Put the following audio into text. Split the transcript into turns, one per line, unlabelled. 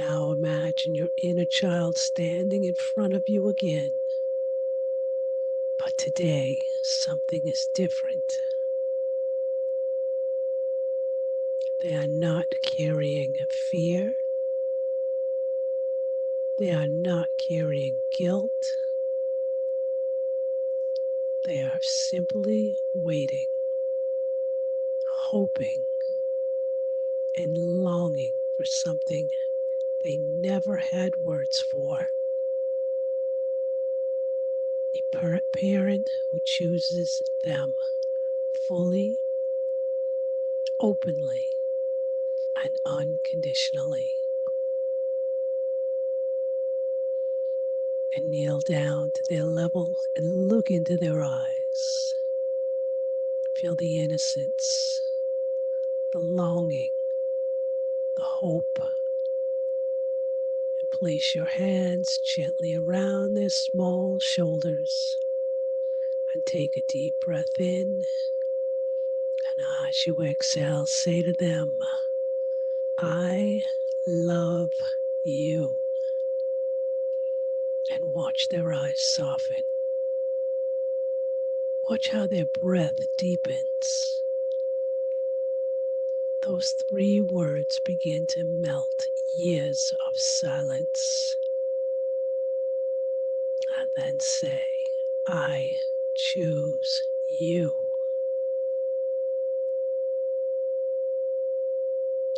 Now imagine your inner child standing in front of you again. But today, something is different. They are not carrying fear. They are not carrying guilt. They are simply waiting, hoping, and longing for something they never had words for. A parent who chooses them fully, openly, and unconditionally. And kneel down to their level and look into their eyes. Feel the innocence, the longing, the hope. And place your hands gently around their small shoulders. And take a deep breath in. And as you exhale, say to them, I love you. And watch their eyes soften. Watch how their breath deepens. Those three words begin to melt years of silence. And then say, I choose you.